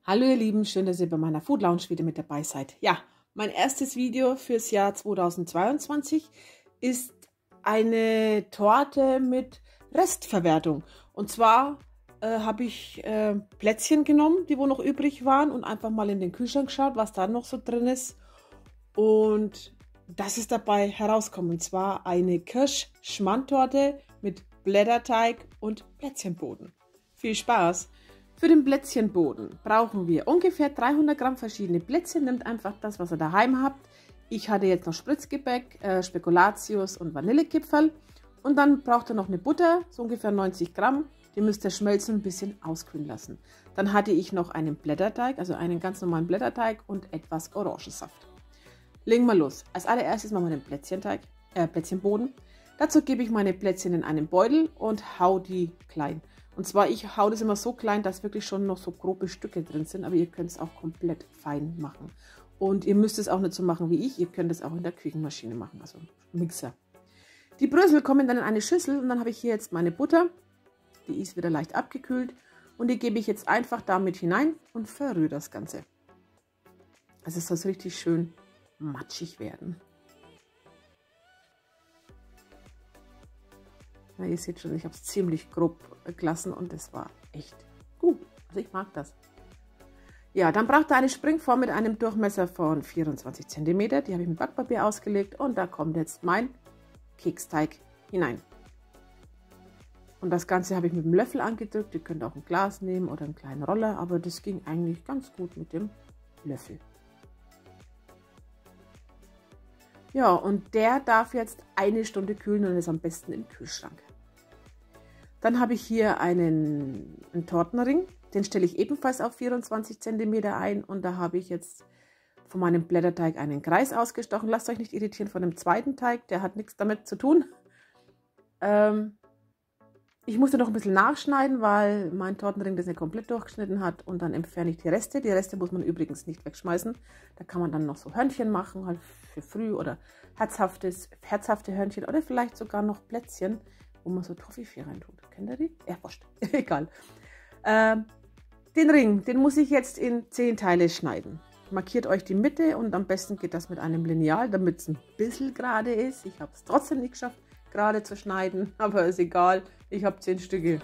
Hallo ihr Lieben, schön, dass ihr bei meiner Food Lounge wieder mit dabei seid. Ja, mein erstes Video fürs Jahr 2022 ist eine Torte mit Restverwertung. Und zwar habe ich Plätzchen genommen, die wo noch übrig waren und einfach mal in den Kühlschrank geschaut, was da noch so drin ist. Und das ist dabei herausgekommen. Und zwar eine Kirsch-Schmandtorte mit Blätterteig und Plätzchenboden. Viel Spaß! Für den Plätzchenboden brauchen wir ungefähr 300 Gramm verschiedene Plätzchen. Nehmt einfach das, was ihr daheim habt. Ich hatte jetzt noch Spritzgebäck, Spekulatius und Vanillekipferl. Und dann braucht ihr noch eine Butter, so ungefähr 90 Gramm. Die müsst ihr schmelzen und ein bisschen auskühlen lassen. Dann hatte ich noch einen Blätterteig, also einen ganz normalen Blätterteig und etwas Orangensaft. Legen wir los. Als allererstes machen wir den Plätzchenboden. Dazu gebe ich meine Plätzchen in einen Beutel und hau die klein. Und zwar, ich hau das immer so klein, dass wirklich schon noch so grobe Stücke drin sind, aber ihr könnt es auch komplett fein machen. Und ihr müsst es auch nicht so machen wie ich, ihr könnt es auch in der Küchenmaschine machen, also Mixer. Die Brösel kommen dann in eine Schüssel und dann habe ich hier jetzt meine Butter, die ist wieder leicht abgekühlt und die gebe ich jetzt einfach damit hinein und verrühre das Ganze. Also es soll richtig schön matschig werden. Na, ihr seht schon, ich habe es ziemlich grob gelassen und es war echt gut. Also ich mag das. Ja, dann braucht ihr eine Springform mit einem Durchmesser von 24 cm. Die habe ich mit Backpapier ausgelegt und da kommt jetzt mein Keksteig hinein. Und das Ganze habe ich mit dem Löffel angedrückt. Ihr könnt auch ein Glas nehmen oder einen kleinen Roller, aber das ging eigentlich ganz gut mit dem Löffel. Ja, und der darf jetzt eine Stunde kühlen und ist am besten im Kühlschrank. Dann habe ich hier einen Tortenring, den stelle ich ebenfalls auf 24 cm ein und da habe ich jetzt von meinem Blätterteig einen Kreis ausgestochen. Lasst euch nicht irritieren von dem zweiten Teig, der hat nichts damit zu tun. Ich musste noch ein bisschen nachschneiden, weil mein Tortenring das nicht komplett durchgeschnitten hat und dann entferne ich die Reste. Die Reste muss man übrigens nicht wegschmeißen. Da kann man dann noch so Hörnchen machen, halt für früh oder herzhafte Hörnchen oder vielleicht sogar noch Plätzchen, wo man so Toffifee reintut. Kennt ihr die? Ja, wurscht. Egal. Den Ring, den muss ich jetzt in 10 Teile schneiden. Markiert euch die Mitte und am besten geht das mit einem Lineal, damit es ein bisschen gerade ist. Ich habe es trotzdem nicht geschafft, gerade zu schneiden, aber ist egal. Ich habe 10 Stücke.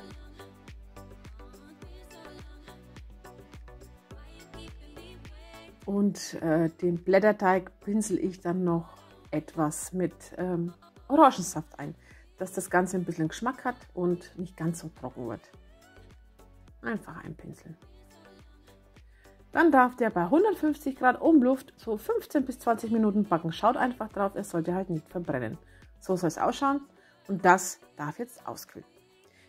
Und den Blätterteig pinsel ich dann noch etwas mit Orangensaft ein, dass das Ganze ein bisschen Geschmack hat und nicht ganz so trocken wird. Einfach einpinseln. Dann darf der bei 150 Grad Umluft so 15 bis 20 Minuten backen. Schaut einfach drauf, es sollte halt nicht verbrennen. So soll es ausschauen und das darf jetzt auskühlen.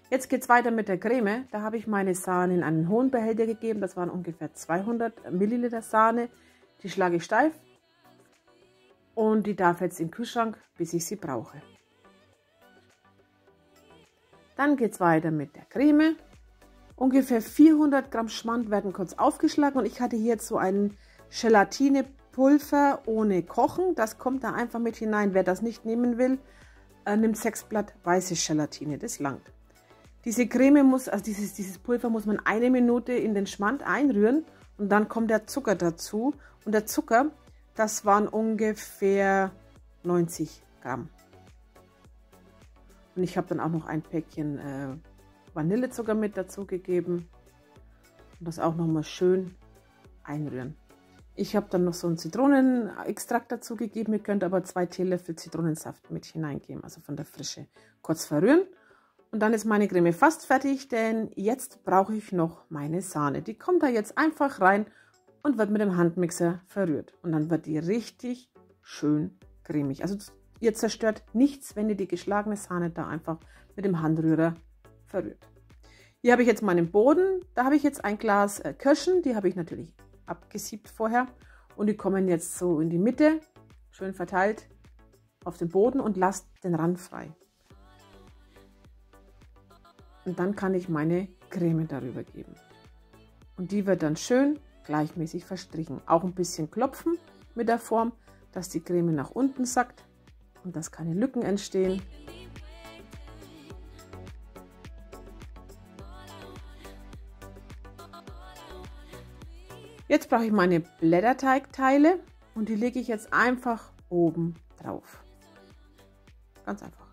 Jetzt geht es weiter mit der Creme. Da habe ich meine Sahne in einen hohen Behälter gegeben. Das waren ungefähr 200 Milliliter Sahne. Die schlage ich steif und die darf jetzt im Kühlschrank, bis ich sie brauche. Dann geht es weiter mit der Creme. Ungefähr 400 Gramm Schmand werden kurz aufgeschlagen und ich hatte hier jetzt so ein Gelatinepulver ohne Kochen. Das kommt da einfach mit hinein. Wer das nicht nehmen will, nimmt 6 Blatt weiße Gelatine. Das langt. Diese Creme muss, also dieses Pulver muss man 1 Minute in den Schmand einrühren und dann kommt der Zucker dazu. Und der Zucker, das waren ungefähr 90 Gramm. Und ich habe dann auch noch ein Päckchen Vanillezucker mit dazu gegeben und das auch nochmal schön einrühren. Ich habe dann noch so einen Zitronenextrakt dazu gegeben. Ihr könnt aber 2 Teelöffel Zitronensaft mit hineingeben, also von der Frische. Kurz verrühren und dann ist meine Creme fast fertig, denn jetzt brauche ich noch meine Sahne. Die kommt da jetzt einfach rein und wird mit dem Handmixer verrührt. Und dann wird die richtig schön cremig. Also ihr zerstört nichts, wenn ihr die geschlagene Sahne da einfach mit dem Handrührer verrührt. Hier habe ich jetzt meinen Boden. Da habe ich jetzt ein Glas Kirschen. Die habe ich natürlich abgesiebt vorher. Und die kommen jetzt so in die Mitte, schön verteilt auf den Boden und lasst den Rand frei. Und dann kann ich meine Creme darüber geben. Und die wird dann schön gleichmäßig verstrichen. Auch ein bisschen klopfen mit der Form, dass die Creme nach unten sackt und dass keine Lücken entstehen. Jetzt brauche ich meine Blätterteigteile und die lege ich jetzt einfach oben drauf. Ganz einfach.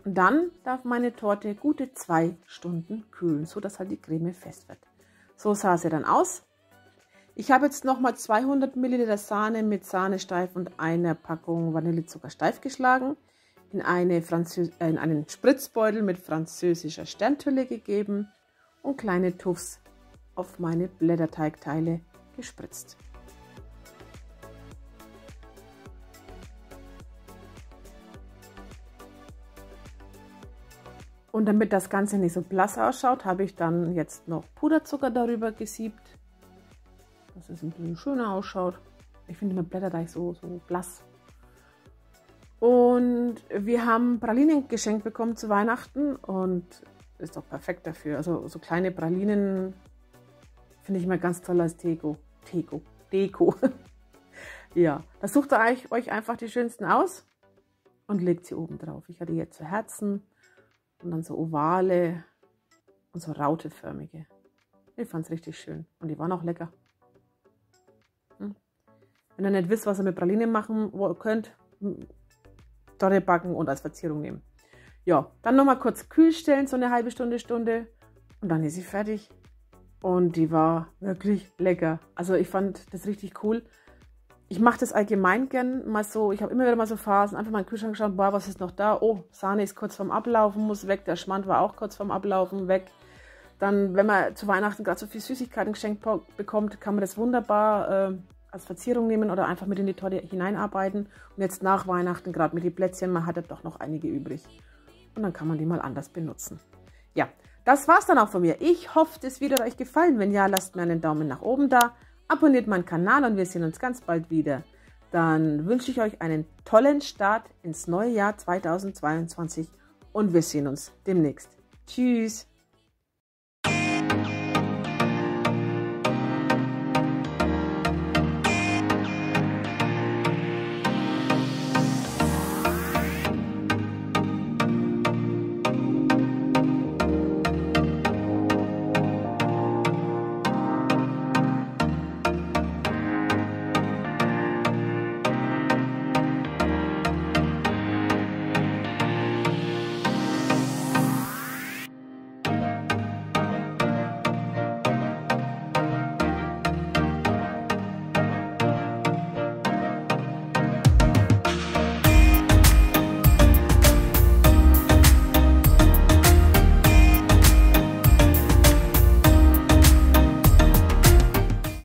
Und dann darf meine Torte gute 2 Stunden kühlen, so dass halt die Creme fest wird. So sah sie dann aus. Ich habe jetzt nochmal 200 Milliliter Sahne mit Sahnesteif und einer Packung Vanillezucker steif geschlagen, in einen Spritzbeutel mit französischer Sterntülle gegeben und kleine Tuffs auf meine Blätterteigteile gespritzt. Und damit das Ganze nicht so blass ausschaut, habe ich dann jetzt noch Puderzucker darüber gesiebt, dass es ein bisschen schöner ausschaut. Ich finde mit Blätterteig so blass. Und wir haben Pralinen geschenkt bekommen zu Weihnachten und ist doch perfekt dafür. Also so kleine Pralinen finde ich immer ganz toll als Deko. Ja, da sucht ihr euch einfach die schönsten aus und legt sie oben drauf. Ich hatte jetzt so Herzen und dann so ovale und so rauteförmige. Ich fand es richtig schön und die waren auch lecker. Wenn ihr nicht wisst, was ihr mit Pralinen machen könnt, Torte backen und als Verzierung nehmen. Ja, dann nochmal kurz kühl stellen, so eine halbe Stunde und dann ist sie fertig. Und die war wirklich lecker. Also ich fand das richtig cool. Ich mache das allgemein gern mal so, ich habe immer wieder mal so Phasen, einfach mal in den Kühlschrank geschaut, boah, was ist noch da? Oh, Sahne ist kurz vorm Ablaufen, muss weg, der Schmand war auch kurz vorm Ablaufen, weg. Dann, wenn man zu Weihnachten gerade so viel Süßigkeiten geschenkt bekommt, kann man das wunderbar als Verzierung nehmen oder einfach mit in die Torte hineinarbeiten. Und jetzt nach Weihnachten, gerade mit den Plätzchen, man hat ja doch noch einige übrig. Und dann kann man die mal anders benutzen. Ja, das war's dann auch von mir. Ich hoffe, das Video hat euch gefallen. Wenn ja, lasst mir einen Daumen nach oben da. Abonniert meinen Kanal und wir sehen uns ganz bald wieder. Dann wünsche ich euch einen tollen Start ins neue Jahr 2022 und wir sehen uns demnächst. Tschüss!